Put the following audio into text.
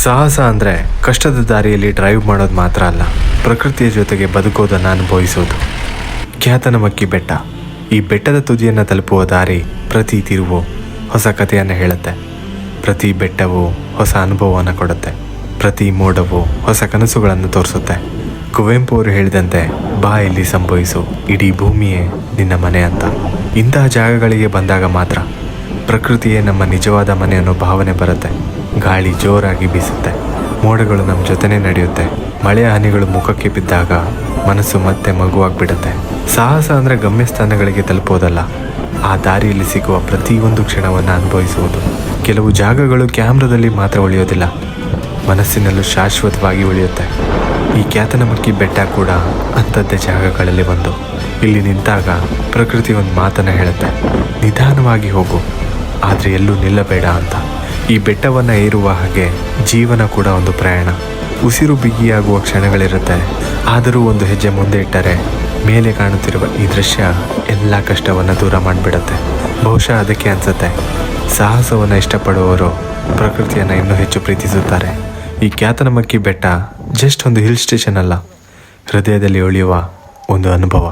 ಸಾಹಸ ಅಂದರೆ ಕಷ್ಟದ ದಾರಿಯಲ್ಲಿ ಡ್ರೈವ್ ಮಾಡೋದು ಮಾತ್ರ ಅಲ್ಲ, ಪ್ರಕೃತಿಯ ಜೊತೆಗೆ ಬದುಕೋದನ್ನು ಅನುಭವಿಸೋದು. ಖ್ಯಾತನಮಕ್ಕಿ ಬೆಟ್ಟ. ಈ ಬೆಟ್ಟದ ತುದಿಯನ್ನು ತಲುಪುವ ದಾರಿ ಪ್ರತಿ ತಿರುವು ಹೊಸ ಕಥೆಯನ್ನು ಹೇಳುತ್ತೆ. ಪ್ರತಿ ಬೆಟ್ಟವು ಹೊಸ ಅನುಭವವನ್ನು ಕೊಡುತ್ತೆ. ಪ್ರತಿ ಮೋಡವು ಹೊಸ ಕನಸುಗಳನ್ನು ತೋರಿಸುತ್ತೆ. ಕುವೆಂಪು ಅವರು ಹೇಳಿದಂತೆ, ಬಾ ಇಲ್ಲಿ ಸಂಭವಿಸು, ಇಡೀ ಭೂಮಿಯೇ ನಿನ್ನ ಮನೆ ಅಂತ. ಇಂತಹ ಜಾಗಗಳಿಗೆ ಬಂದಾಗ ಮಾತ್ರ ಪ್ರಕೃತಿಯೇ ನಮ್ಮ ನಿಜವಾದ ಮನೆ ಅನ್ನೋ ಭಾವನೆ ಬರುತ್ತೆ. ಗಾಳಿ ಜೋರಾಗಿ ಬೀಸುತ್ತೆ, ಮೋಡಗಳು ನಮ್ಮ ಜೊತೆನೇ ನಡೆಯುತ್ತೆ. ಮಳೆಯ ಹನಿಗಳು ಮುಖಕ್ಕೆ ಬಿದ್ದಾಗ ಮನಸ್ಸು ಮತ್ತೆ ಮಗುವಾಗಿಬಿಡುತ್ತೆ. ಸಾಹಸ ಅಂದರೆ ಗಮ್ಯಸ್ಥಾನಗಳಿಗೆ ತಲುಪೋದಲ್ಲ, ಆ ದಾರಿಯಲ್ಲಿ ಸಿಗುವ ಪ್ರತಿಯೊಂದು ಕ್ಷಣವನ್ನು ಅನುಭವಿಸುವುದು. ಕೆಲವು ಜಾಗಗಳು ಕ್ಯಾಮ್ರಾದಲ್ಲಿ ಮಾತ್ರ ಉಳಿಯೋದಿಲ್ಲ, ಮನಸ್ಸಿನಲ್ಲೂ ಶಾಶ್ವತವಾಗಿ ಉಳಿಯುತ್ತೆ. ಈ ಖ್ಯಾತನಮಕ್ಕಿ ಬೆಟ್ಟ ಕೂಡ ಅಂಥದ್ದೇ ಜಾಗಗಳಲ್ಲಿ ಒಂದು. ಇಲ್ಲಿ ನಿಂತಾಗ ಪ್ರಕೃತಿ ಒಂದು ಮಾತನ್ನು ಹೇಳುತ್ತೆ, ನಿಧಾನವಾಗಿ ಹೋಗು, ಆದರೆ ಎಲ್ಲೂ ನಿಲ್ಲಬೇಡ ಅಂತ. ಈ ಬೆಟ್ಟವನ್ನು ಏರುವ ಹಾಗೆ ಜೀವನ ಕೂಡ ಒಂದು ಪ್ರಯಾಣ. ಉಸಿರು ಬಿಗಿಯಾಗುವ ಕ್ಷಣಗಳಿರುತ್ತೆ, ಆದರೂ ಒಂದು ಹೆಜ್ಜೆ ಮುಂದೆ ಇಟ್ಟರೆ ಮೇಲೆ ಕಾಣುತ್ತಿರುವ ಈ ದೃಶ್ಯ ಎಲ್ಲ ಕಷ್ಟವನ್ನು ದೂರ ಮಾಡಿಬಿಡುತ್ತೆ. ಬಹುಶಃ ಅದಕ್ಕೆ ಅನಿಸುತ್ತೆ, ಸಾಹಸವನ್ನು ಇಷ್ಟಪಡುವವರು ಪ್ರಕೃತಿಯನ್ನು ಇನ್ನೂ ಹೆಚ್ಚು ಪ್ರೀತಿಸುತ್ತಾರೆ. ಈ ಖ್ಯಾತನಮಕ್ಕಿ ಬೆಟ್ಟ ಜಸ್ಟ್ ಒಂದು ಹಿಲ್ ಸ್ಟೇಷನ್ ಅಲ್ಲ, ಹೃದಯದಲ್ಲಿ ಉಳಿಯುವ ಒಂದು ಅನುಭವ.